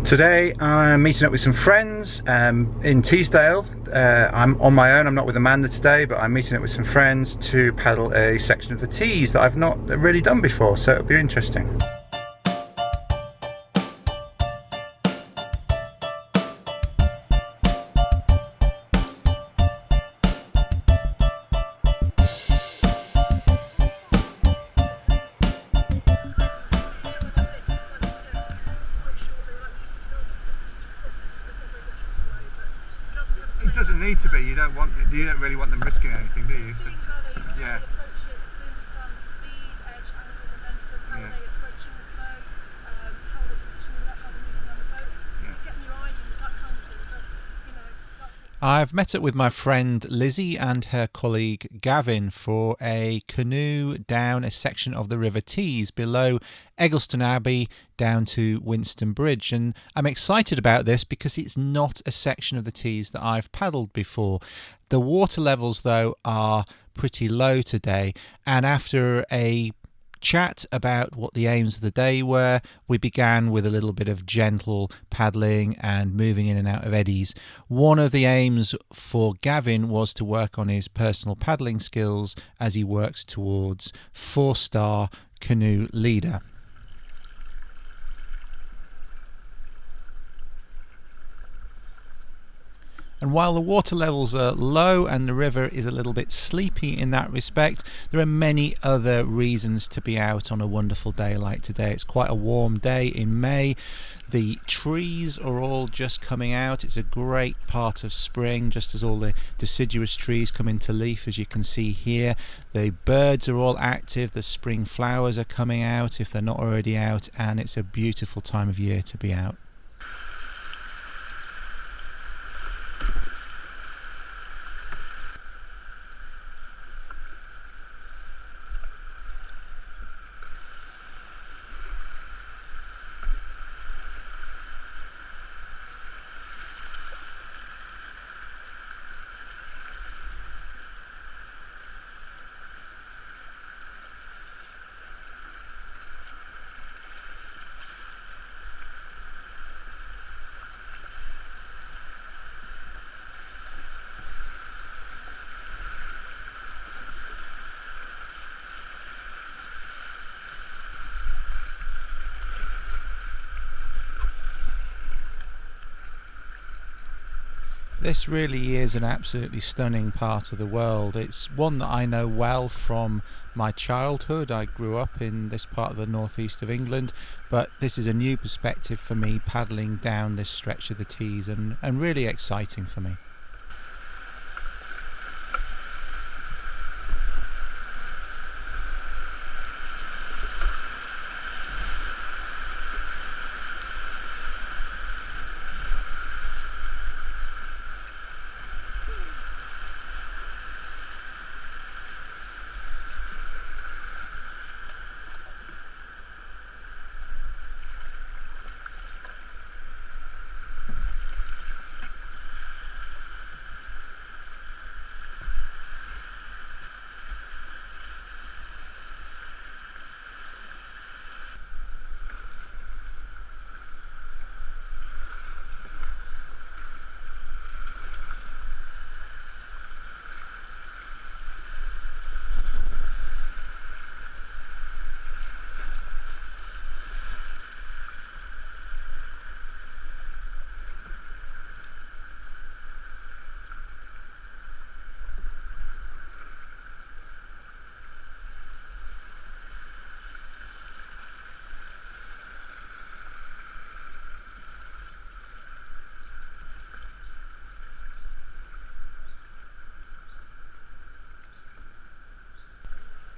Today I'm meeting up with some friends in Teesdale. I'm on my own, I'm not with Amanda today, but I'm meeting up with some friends to paddle a section of the Tees that I've not really done before, so it'll be interesting. It doesn't need to be. You don't really want them risking anything, do you? So, yeah. I've met up with my friend Lizzie and her colleague Gavin for a canoe down a section of the River Tees below Eggleston Abbey down to Winston Bridge, and I'm excited about this because it's not a section of the Tees that I've paddled before. The water levels though are pretty low today, and after a chat about what the aims of the day were, we began with a little bit of gentle paddling and moving in and out of eddies. One of the aims for Gavin was to work on his personal paddling skills as he works towards 4-star canoe leader. And while the water levels are low and the river is a little bit sleepy in that respect, there are many other reasons to be out on a wonderful day like today. It's quite a warm day in May. The trees are all just coming out. It's a great part of spring, just as all the deciduous trees come into leaf, as you can see here. The birds are all active. The spring flowers are coming out if they're not already out, and it's a beautiful time of year to be out. This really is an absolutely stunning part of the world. It's one that I know well from my childhood. I grew up in this part of the northeast of England, but this is a new perspective for me paddling down this stretch of the Tees, and really exciting for me.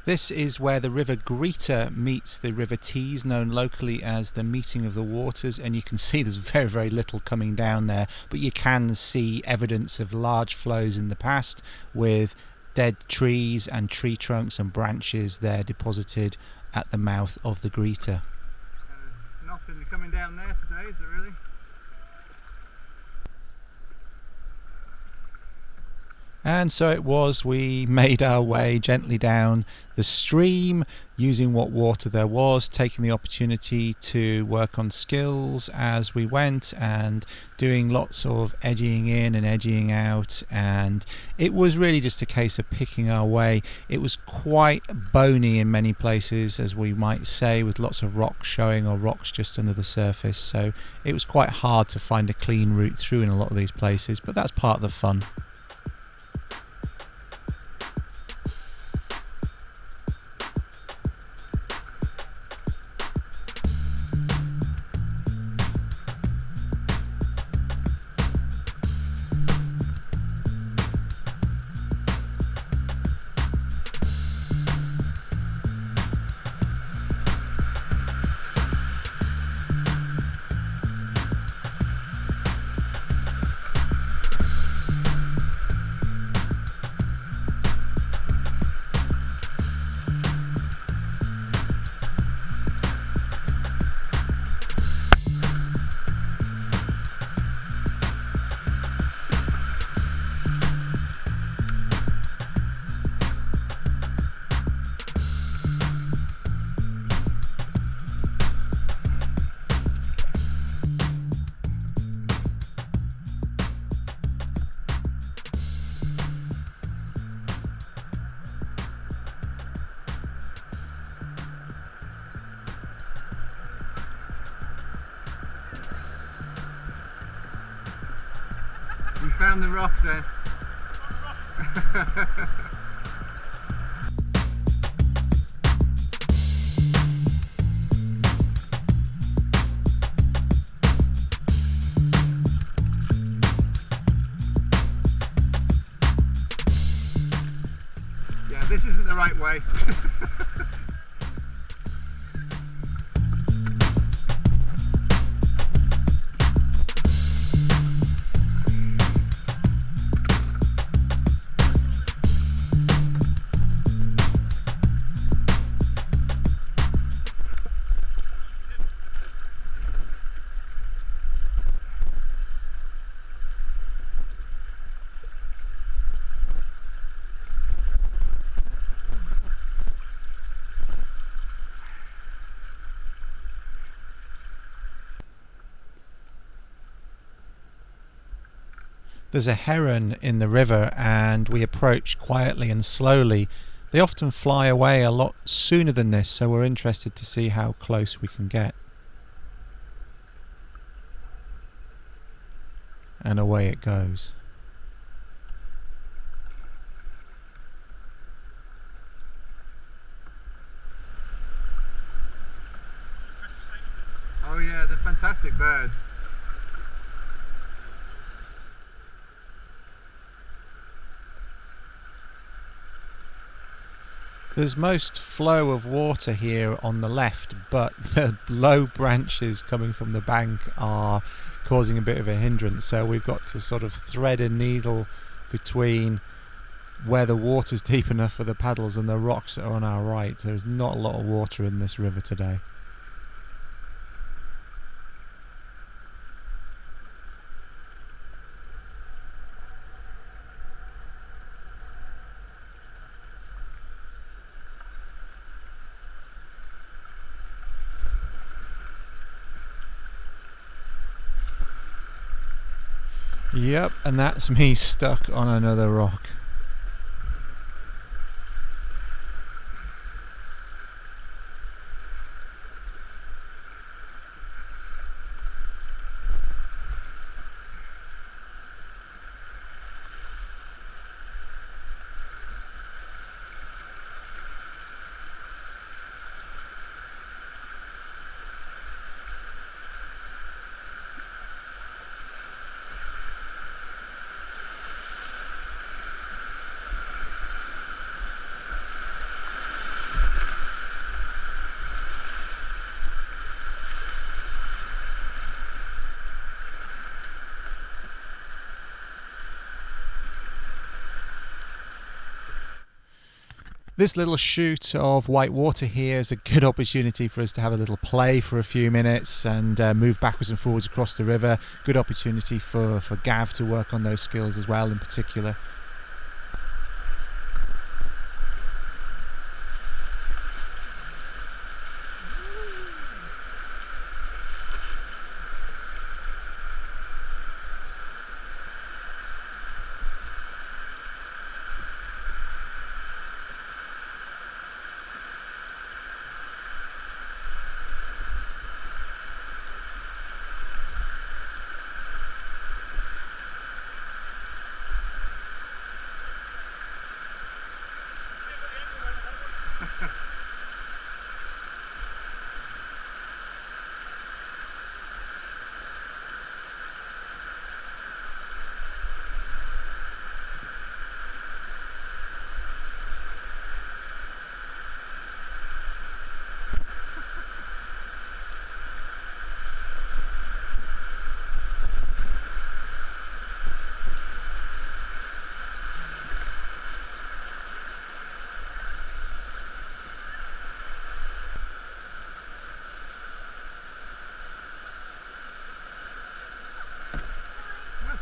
This is where the River Greeter meets the River Tees, known locally as the Meeting of the Waters, and you can see there's very, very little coming down there, but you can see evidence of large flows in the past with dead trees and tree trunks and branches there deposited at the mouth of the Greeter. Nothing coming down there today, is there really? And so it was, we made our way gently down the stream, using what water there was, taking the opportunity to work on skills as we went, and doing lots of edgying in and edgying out. And it was really just a case of picking our way. It was quite bony in many places, as we might say, with lots of rocks showing or rocks just under the surface. So it was quite hard to find a clean route through in a lot of these places, but that's part of the fun. We found the rock then. Yeah, this isn't the right way. There's a heron in the river, and we approach quietly and slowly. They often fly away a lot sooner than this, so we're interested to see how close we can get. And away it goes. Oh yeah, they're fantastic birds. There's most flow of water here on the left, but the low branches coming from the bank are causing a bit of a hindrance, so we've got to sort of thread a needle between where the water's deep enough for the paddles and the rocks that are on our right. There's not a lot of water in this river today. Yep, and that's me stuck on another rock. This little shoot of white water here is a good opportunity for us to have a little play for a few minutes and move backwards and forwards across the river. Good opportunity for Gav to work on those skills as well in particular.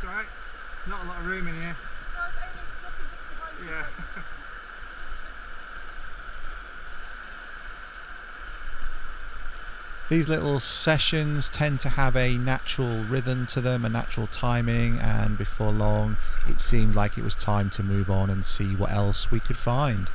alright. Not a lot of room in here. No, I was aiming to drop him just behind you. Yeah. These little sessions tend to have a natural rhythm to them, a natural timing, and before long it seemed like it was time to move on and see what else we could find.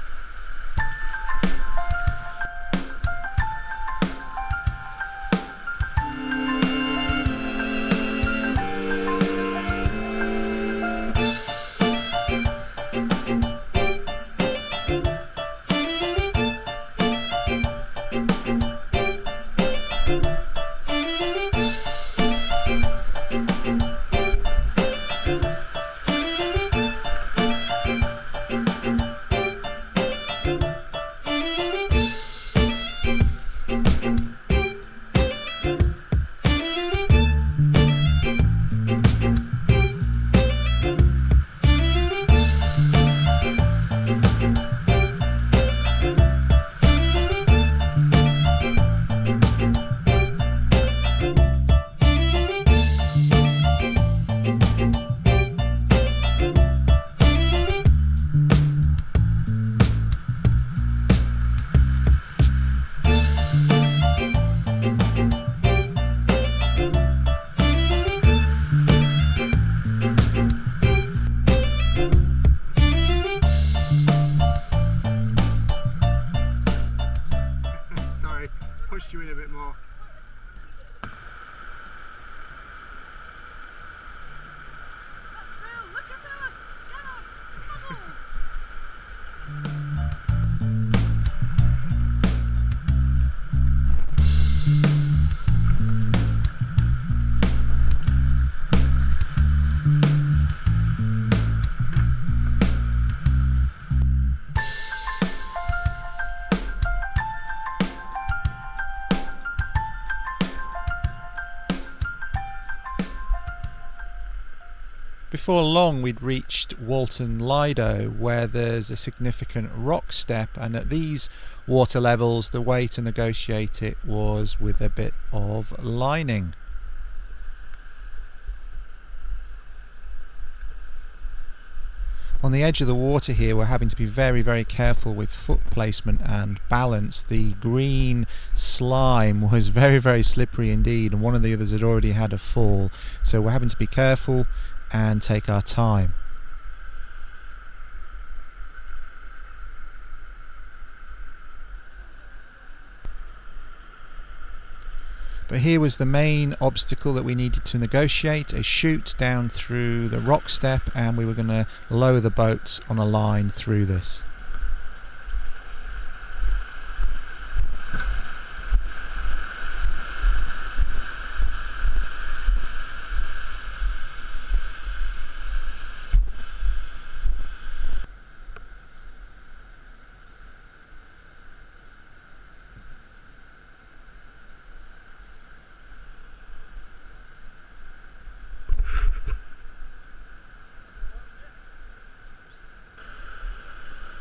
Pushed you in a bit more. Bill, look at us! Get on! Before long we'd reached Walton Lido, where there's a significant rock step, and at these water levels the way to negotiate it was with a bit of lining. On the edge of the water here we're having to be very, very careful with foot placement and balance. The green slime was very, very slippery indeed, and one of the others had already had a fall, so we're having to be careful and take our time. But here was the main obstacle that we needed to negotiate, a chute down through the rock step, and we were going to lower the boats on a line through this.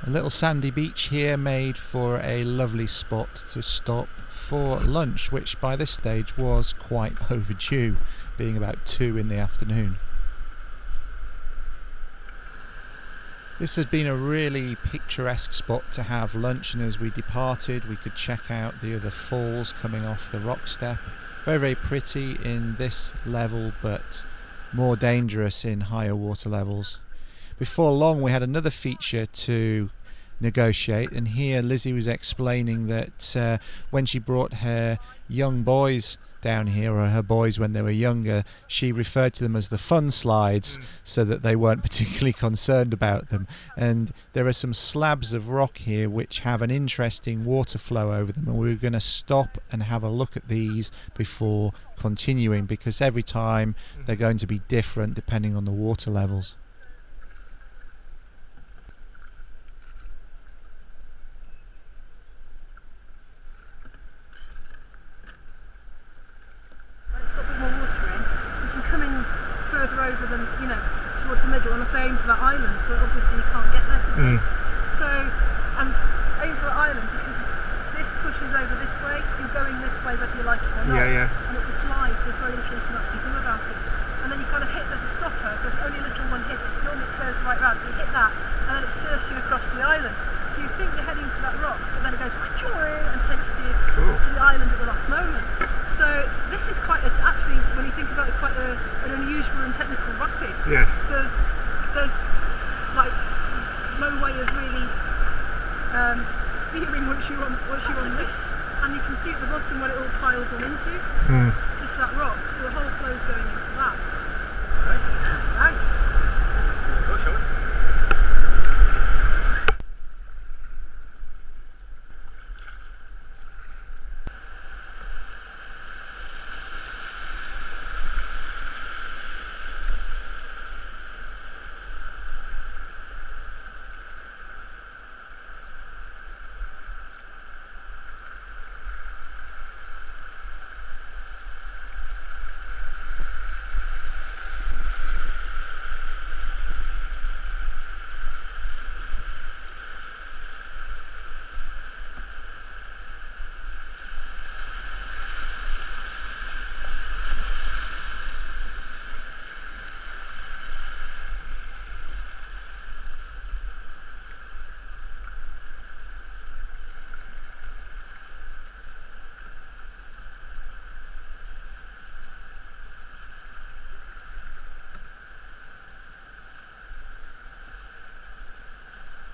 A little sandy beach here made for a lovely spot to stop for lunch, which by this stage was quite overdue, being about 2 in the afternoon. This had been a really picturesque spot to have lunch, and as we departed we could check out the other falls coming off the rock step. Very, very pretty in this level, but more dangerous in higher water levels. Before long we had another feature to negotiate, and here Lizzie was explaining that when she brought her young boys down here, or her boys when they were younger, she referred to them as the fun slides, so that they weren't particularly concerned about them. And there are some slabs of rock here which have an interesting water flow over them, and we were going to stop and have a look at these before continuing, because every time they're going to be different depending on the water levels. Over than, you know, towards the middle, and I say aim for that island, but obviously you can't get there today. So, and aim for the island because this pushes over this way, you're going this way whether you like it or not. And it's a slide, so there's very little you can actually do about it. And then you kind of hit, there's a stopper, but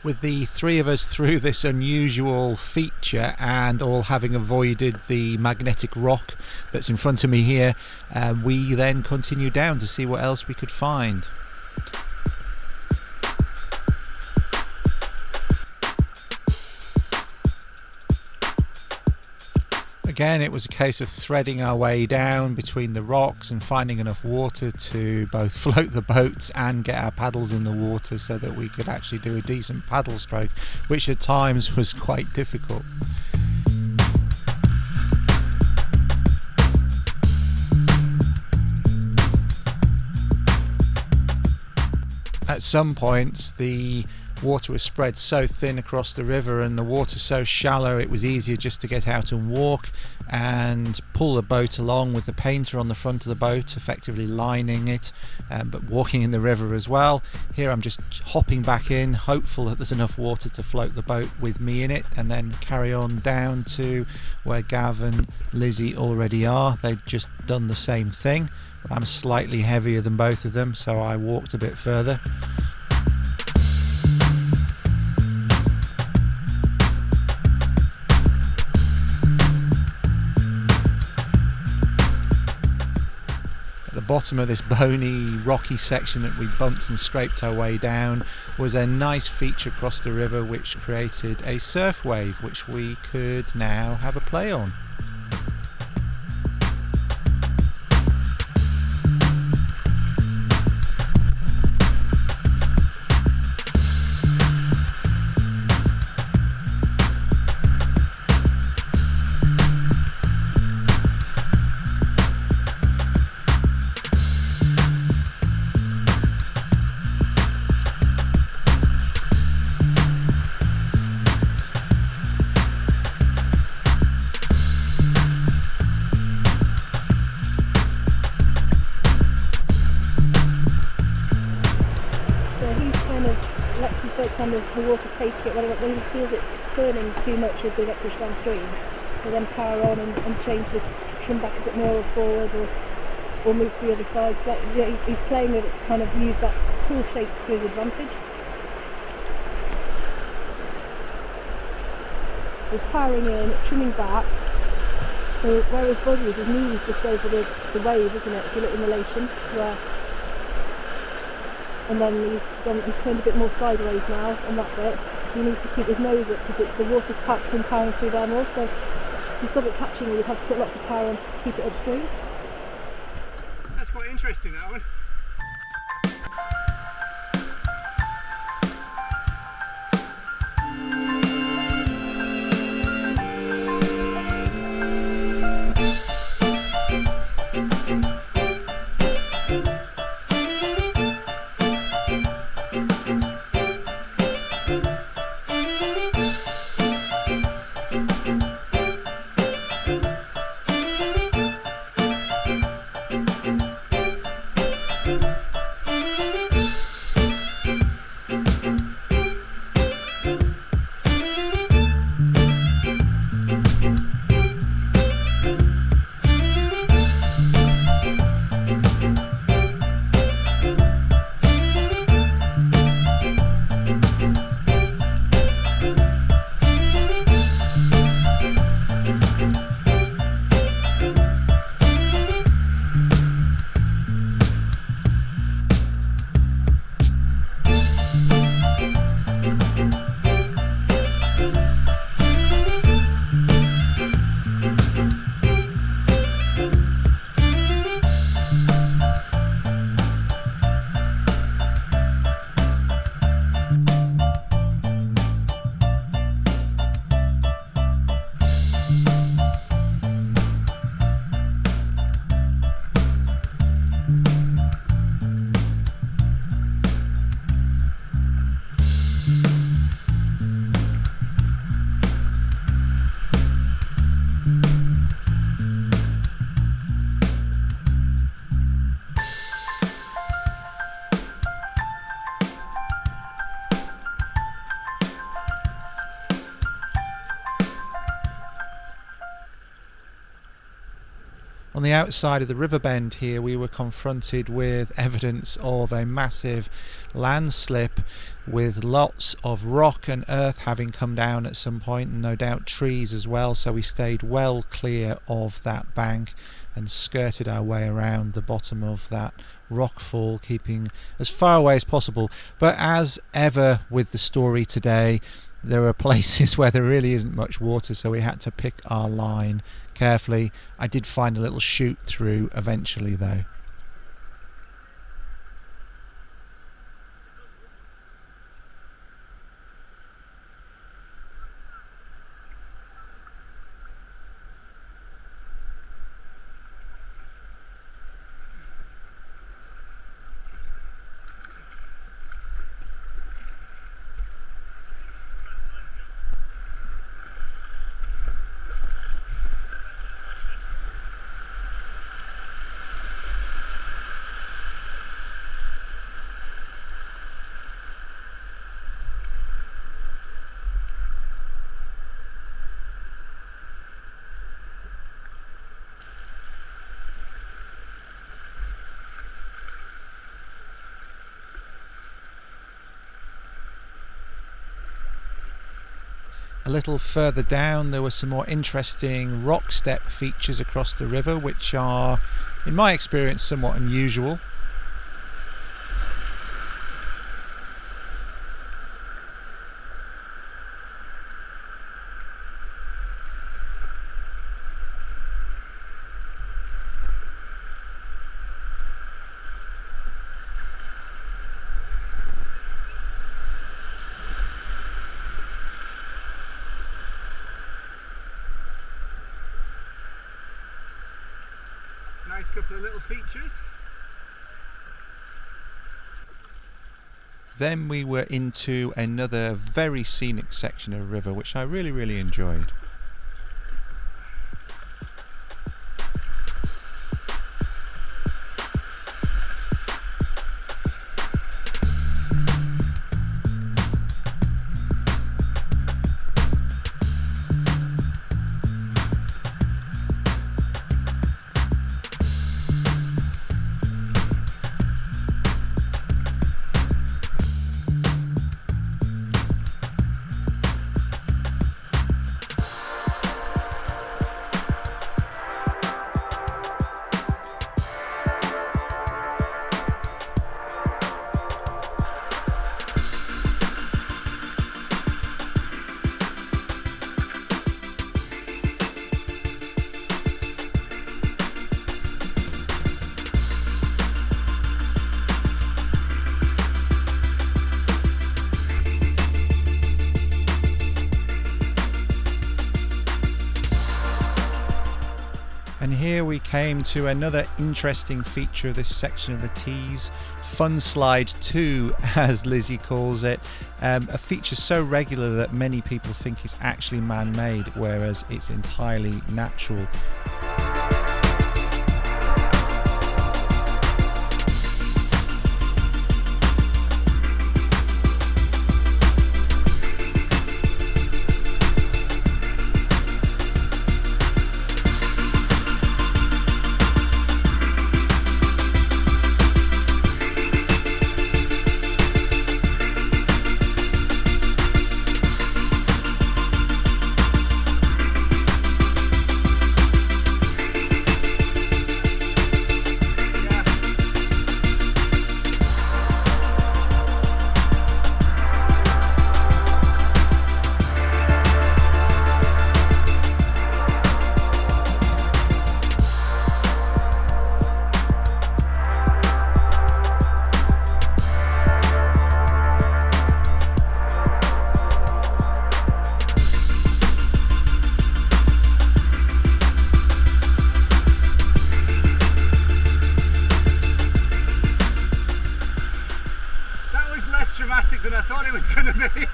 With the three of us through this unusual feature and all having avoided the magnetic rock that's in front of me here, we then continue down to see what else we could find. Again, it was a case of threading our way down between the rocks and finding enough water to both float the boats and get our paddles in the water so that we could actually do a decent paddle stroke, which at times was quite difficult. At some points the water was spread so thin across the river and the water so shallow it was easier just to get out and walk and pull the boat along with the painter on the front of the boat effectively lining it, but walking in the river as well. Here I'm just hopping back in, hopeful that there's enough water to float the boat with me in it, and then carry on down to where Gav and Lizzie already are. They've just done the same thing, but I'm slightly heavier than both of them, so I walked a bit further. Bottom of this bony rocky section that we bumped and scraped our way down was a nice feature across the river which created a surf wave which we could now have a play on. The water take it when he feels it turning too much as they get pushed downstream. He'll then power on and change the trim back a bit more forward or move to the other side. So that, he's playing with it to kind of use that cool shape to his advantage. He's powering in, trimming back. So where his body is, his knee is just over the wave, isn't it? If you look in relation to where. And then he's turned a bit more sideways now on that bit. He needs to keep his nose up because the water can't come powering through there more. So to stop it catching, you'd have to put lots of power on to keep it upstream. That's quite interesting, that one. On the outside of the river bend here, we were confronted with evidence of a massive landslip, with lots of rock and earth having come down at some point, and no doubt trees as well, so we stayed well clear of that bank and skirted our way around the bottom of that rockfall, keeping as far away as possible. But as ever with the story today, there are places where there really isn't much water, so we had to pick our line carefully. I did find a little shoot through eventually though. A little further down there were some more interesting rock step features across the river, which are, in my experience, somewhat unusual. Nice couple of little features. Then we were into another very scenic section of river, which I really enjoyed. And here we came to another interesting feature of this section of the Tees, Fun Slide 2 as Lizzie calls it, a feature so regular that many people think it's actually man-made, whereas it's entirely natural. Than I thought it was going to be.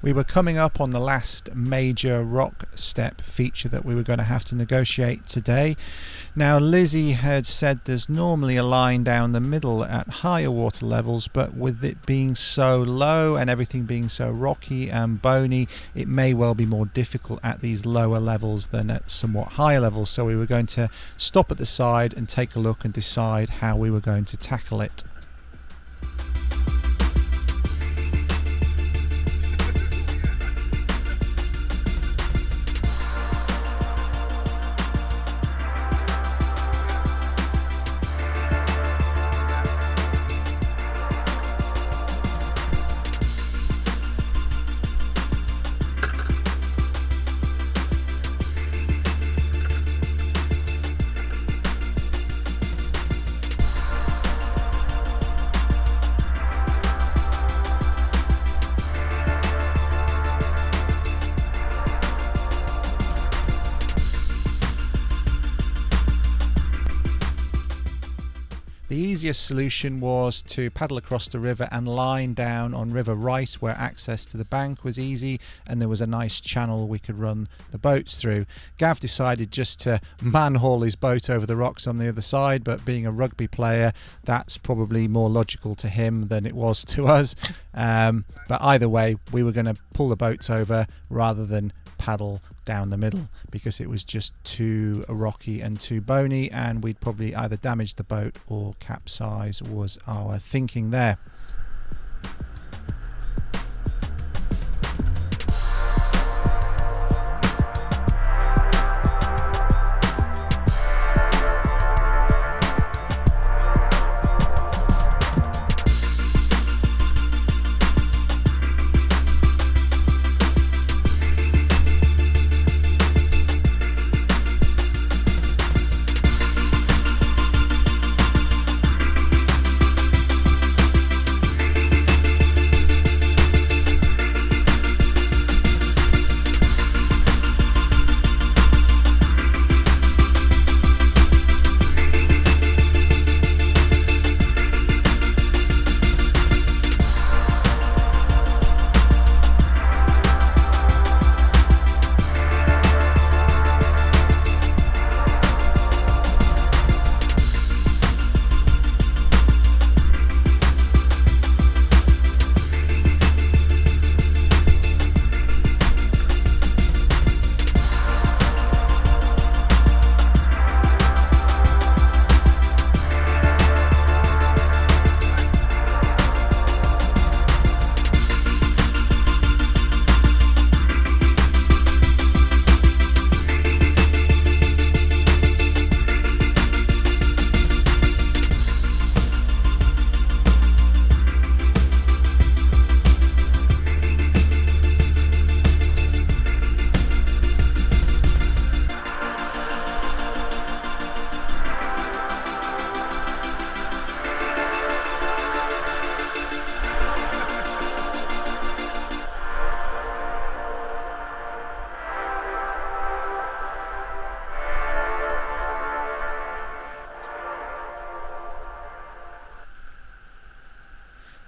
We were coming up on the last major rock step feature that we were going to have to negotiate today. Now, Lizzie had said there's normally a line down the middle at higher water levels, but with it being so low and everything being so rocky and bony, it may well be more difficult at these lower levels than at somewhat higher levels. So we were going to stop at the side and take a look and decide how we were going to tackle it. The easiest solution was to paddle across the river and line down on River Wright, where access to the bank was easy and there was a nice channel we could run the boats through. Gav decided just to manhaul his boat over the rocks on the other side, but being a rugby player, that's probably more logical to him than it was to us. But either way, we were going to pull the boats over rather than paddle down the middle, because it was just too rocky and too bony, and we'd probably either damage the boat or capsize, was our thinking there.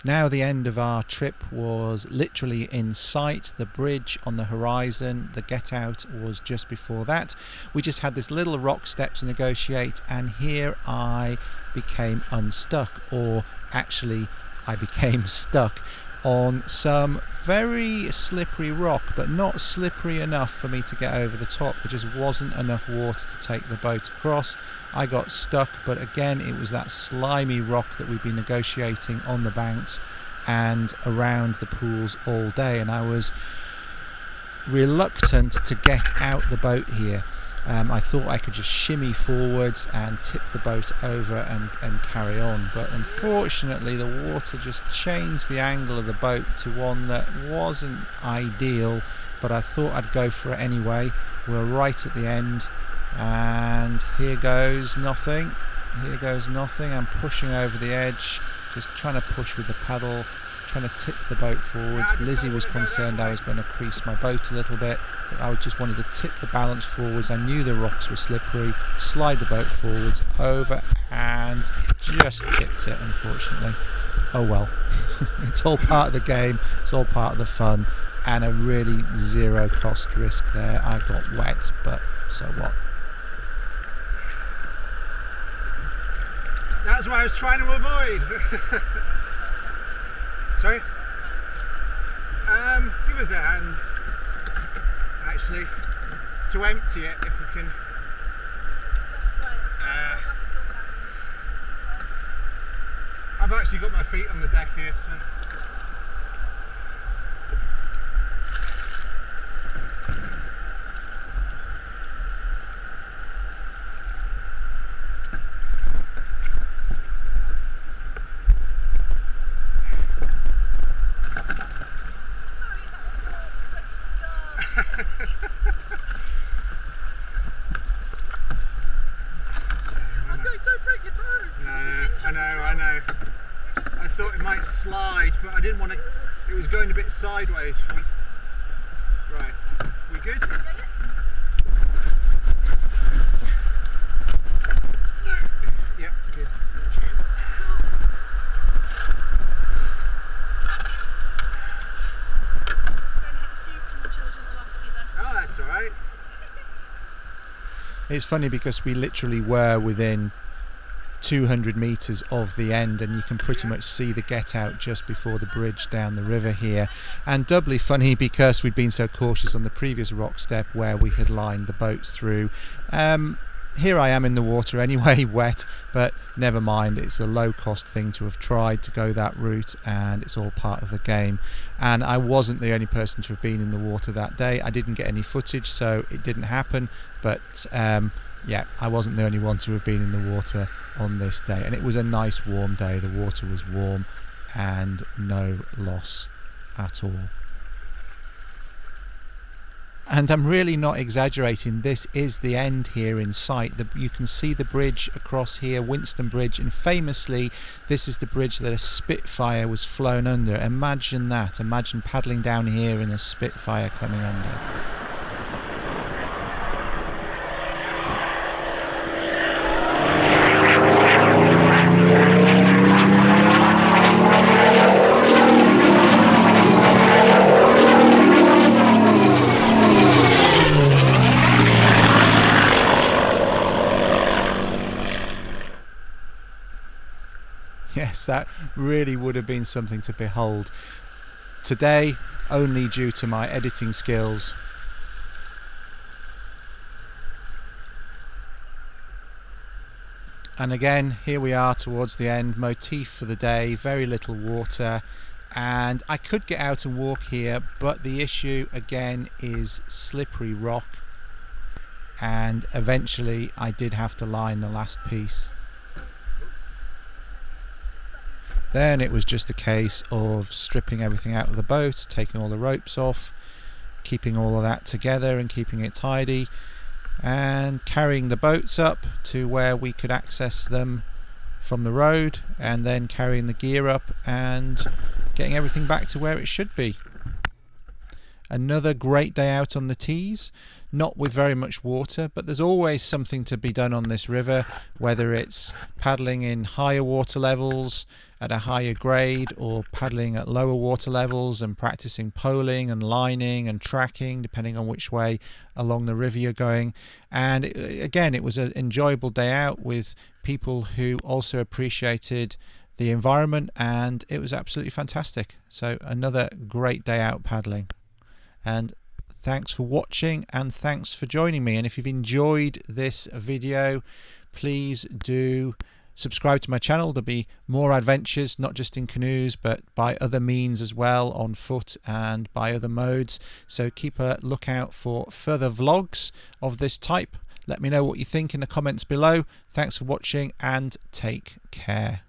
Now the end of our trip was literally in sight. The bridge on the horizon, the get out was just before that. We just had this little rock step to negotiate, and here I became unstuck, or actually I became stuck on some very slippery rock, but not slippery enough for me to get over the top. There just wasn't enough water to take the boat across. I got stuck, but again it was that slimy rock that we've been negotiating on the banks and around the pools all day, and I was reluctant to get out the boat here. I thought I could just shimmy forwards and tip the boat over and carry on, but unfortunately the water just changed the angle of the boat to one that wasn't ideal, but I thought I'd go for it anyway. We're right at the end, and here goes nothing. I'm pushing over the edge, just trying to push with the paddle, trying to tip the boat forwards. Lizzie was concerned I was going to crease my boat a little bit, but I just wanted to tip the balance forwards. I knew the rocks were slippery, slide the boat forwards over, and just tipped it, unfortunately. Oh well. It's all part of the game, it's all part of the fun, and a really zero cost risk there. I got wet, but so what? That's what I was trying to avoid. Sorry? Give us a hand, actually, to empty it if we can. I've actually got my feet on the deck here, so. I know. I thought it might slide, but I didn't want to. It was going a bit sideways. Right, we good? Yep, good. Cheers. Oh, that's all right. It's funny because we literally were within 200 meters of the end, and you can pretty much see the get out just before the bridge down the river here. And doubly funny because we'd been so cautious on the previous rock step where we had lined the boats through. Here I am in the water anyway, wet, but never mind, it's a low cost thing to have tried to go that route, and it's all part of the game. And I wasn't the only person to have been in the water that day. I didn't get any footage, so it didn't happen, but yeah, I wasn't the only one to have been in the water on this day, and it was a nice warm day. The water was warm and no loss at all. And I'm really not exaggerating, this is the end here in sight. You can see the bridge across here, Winston Bridge, and famously this is the bridge that a Spitfire was flown under. Imagine that, imagine paddling down here and a Spitfire coming under. Yes, that really would have been something to behold. Today, only due to my editing skills. And again, here we are towards the end, motif for the day, very little water, and I could get out and walk here, but the issue again is slippery rock, and eventually I did have to line the last piece. Then it was just a case of stripping everything out of the boat, taking all the ropes off, keeping all of that together and keeping it tidy, and carrying the boats up to where we could access them from the road, and then carrying the gear up and getting everything back to where it should be. Another great day out on the Tees, not with very much water, but there's always something to be done on this river, whether it's paddling in higher water levels at a higher grade, or paddling at lower water levels and practicing poling and lining and tracking depending on which way along the river you're going. And again, it was an enjoyable day out with people who also appreciated the environment, and it was absolutely fantastic. So another great day out paddling. And thanks for watching, and thanks for joining me. And if you've enjoyed this video, please do subscribe to my channel. There'll be more adventures, not just in canoes, but by other means as well, on foot and by other modes. So keep a lookout for further vlogs of this type. Let me know what you think in the comments below. Thanks for watching, and take care.